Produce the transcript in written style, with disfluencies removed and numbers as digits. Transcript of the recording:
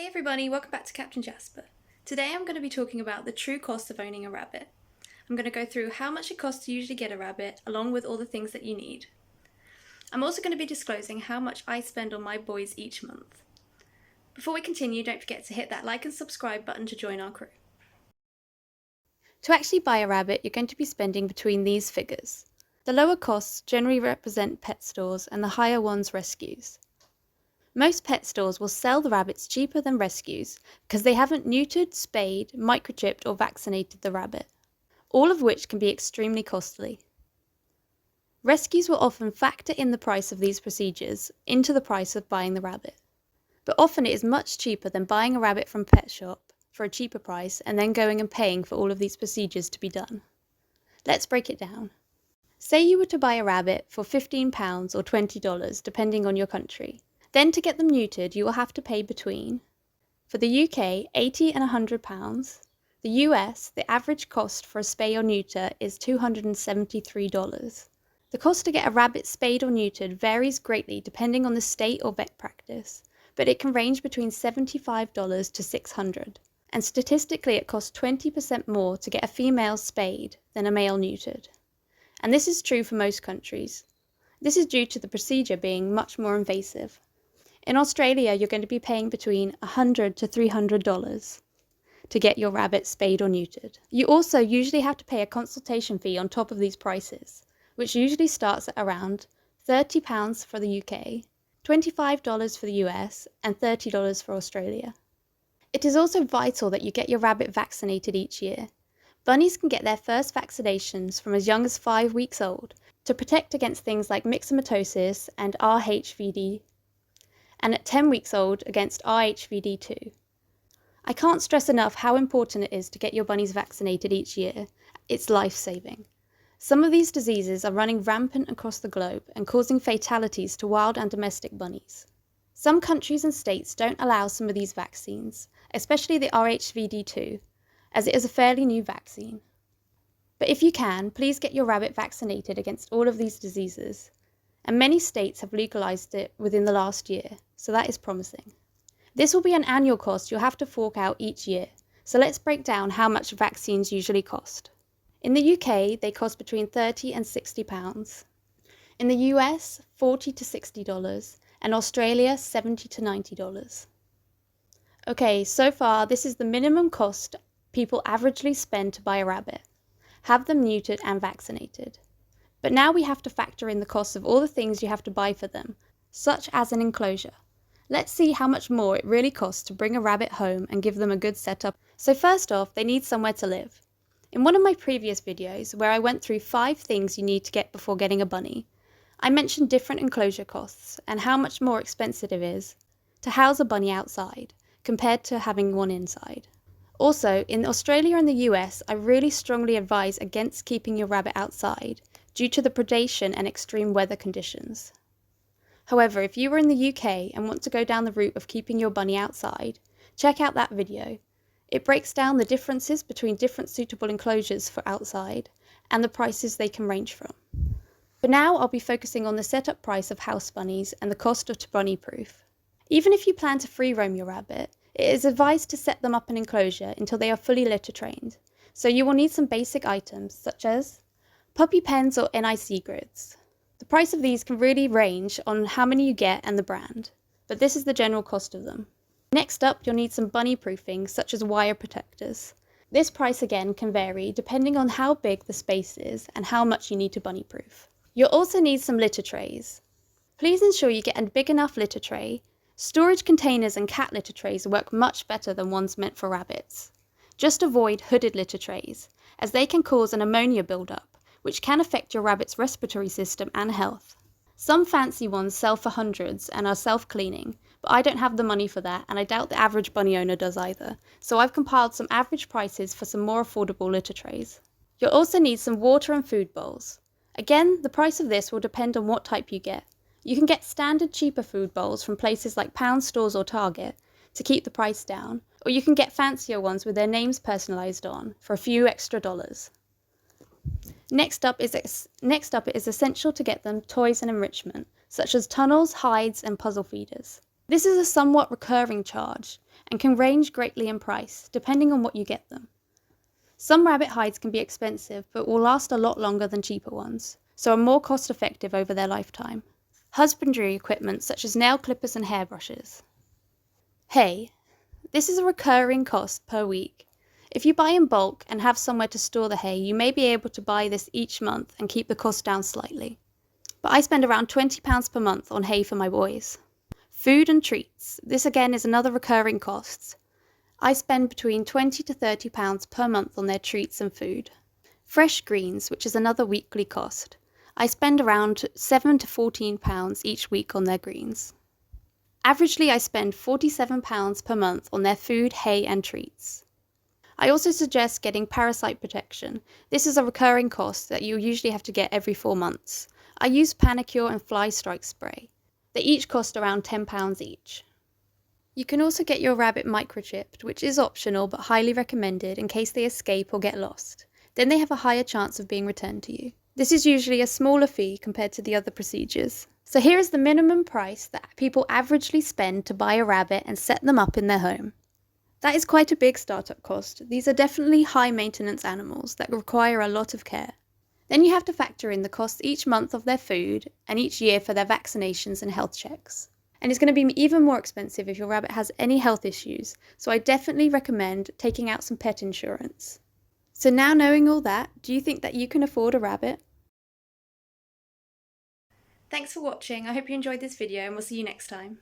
everybody, welcome back to Captain Jasper. Today I'm going to be talking about the true cost of owning a rabbit. I'm going to go through how much it costs to usually get a rabbit, along with all the things that you need. I'm also going to be disclosing how much I spend on my boys each month. Before we continue, don't forget to hit that like and subscribe button to join our crew. To actually buy a rabbit, you're going to be spending between these figures. The lower costs generally represent pet stores and the higher ones rescues. Most pet stores will sell the rabbits cheaper than rescues because they haven't neutered, spayed, microchipped or vaccinated the rabbit, all of which can be extremely costly. Rescues will often factor in the price of these procedures into the price of buying the rabbit, but often it is much cheaper than buying a rabbit from a pet shop for a cheaper price and then going and paying for all of these procedures to be done. Let's break it down. Say you were to buy a rabbit for £15 or $20 depending on your country. Then to get them neutered, you will have to pay between, for the UK, £80 and £100. The US, the average cost for a spay or neuter is $273. The cost to get a rabbit spayed or neutered varies greatly depending on the state or vet practice, but it can range between $75 to $600. And statistically it costs 20% more to get a female spayed than a male neutered. And this is true for most countries. This is due to the procedure being much more invasive. In Australia, you're going to be paying between $100 to $300 to get your rabbit spayed or neutered. You also usually have to pay a consultation fee on top of these prices, which usually starts at around £30 for the UK, $25 for the US, and $30 for Australia. It is also vital that you get your rabbit vaccinated each year. Bunnies can get their first vaccinations from as young as 5 weeks old to protect against things like myxomatosis and RHVD, and at 10 weeks old against RHVD2. I can't stress enough how important it is to get your bunnies vaccinated each year. It's life-saving. Some of these diseases are running rampant across the globe and causing fatalities to wild and domestic bunnies. Some countries and states don't allow some of these vaccines, especially the RHVD2, as it is a fairly new vaccine. But if you can, please get your rabbit vaccinated against all of these diseases. And many states have legalized it within the last year, so that is promising. This will be an annual cost you'll have to fork out each year, so let's break down how much vaccines usually cost. In the UK, they cost between £30 and £60. In the US, $40 to $60, and Australia, $70 to $90. Okay, so far this is the minimum cost people averagely spend to buy a rabbit, have them neutered and vaccinated. But now we have to factor in the cost of all the things you have to buy for them, such as an enclosure. Let's see how much more it really costs to bring a rabbit home and give them a good setup. So first off, they need somewhere to live. In one of my previous videos, where I went through 5 things you need to get before getting a bunny, I mentioned different enclosure costs and how much more expensive it is to house a bunny outside compared to having one inside. Also, in Australia and the US, I really strongly advise against keeping your rabbit outside due to the predation and extreme weather conditions. However, if you are in the UK and want to go down the route of keeping your bunny outside, check out that video. It breaks down the differences between different suitable enclosures for outside and the prices they can range from. For now, I'll be focusing on the setup price of house bunnies and the cost of bunny proof. Even if you plan to free roam your rabbit, it is advised to set them up an enclosure until they are fully litter trained, so you will need some basic items such as puppy pens or NIC grids. The price of these can really range on how many you get and the brand, but this is the general cost of them. Next up, you'll need some bunny proofing such as wire protectors. This price again can vary depending on how big the space is and how much you need to bunny proof. You'll also need some litter trays. Please ensure you get a big enough litter tray. Storage containers and cat litter trays work much better than ones meant for rabbits. Just avoid hooded litter trays, as they can cause an ammonia buildup, which can affect your rabbit's respiratory system and health. Some fancy ones sell for hundreds and are self-cleaning, but I don't have the money for that and I doubt the average bunny owner does either, so I've compiled some average prices for some more affordable litter trays. You'll also need some water and food bowls. Again, the price of this will depend on what type you get. You can get standard cheaper food bowls from places like pound stores or Target to keep the price down, or you can get fancier ones with their names personalised on for a few extra dollars. Next up, it is essential to get them toys and enrichment, such as tunnels, hides, and puzzle feeders. This is a somewhat recurring charge, and can range greatly in price depending on what you get them. Some rabbit hides can be expensive but will last a lot longer than cheaper ones, so are more cost effective over their lifetime. Husbandry equipment such as nail clippers and hairbrushes. Hay. This is a recurring cost per week. If you buy in bulk and have somewhere to store the hay, you may be able to buy this each month and keep the cost down slightly. But I spend around £20 per month on hay for my boys. Food and treats. This again is another recurring cost. I spend between £20 to £30 per month on their treats and food. Fresh greens, which is another weekly cost. I spend around £7 to £14 each week on their greens. Averagely, I spend £47 per month on their food, hay and treats. I also suggest getting Parasite Protection. This is a recurring cost that you usually have to get every 4 months. I use Panicure and Fly Strike spray. They each cost around £10 each. You can also get your rabbit microchipped, which is optional but highly recommended in case they escape or get lost. Then they have a higher chance of being returned to you. This is usually a smaller fee compared to the other procedures. So here is the minimum price that people averagely spend to buy a rabbit and set them up in their home. That is quite a big startup cost. These are definitely high maintenance animals that require a lot of care. Then you have to factor in the cost each month of their food and each year for their vaccinations and health checks. And it's going to be even more expensive if your rabbit has any health issues, so I definitely recommend taking out some pet insurance. So now knowing all that, do you think that you can afford a rabbit? Thanks for watching. I hope you enjoyed this video and we'll see you next time.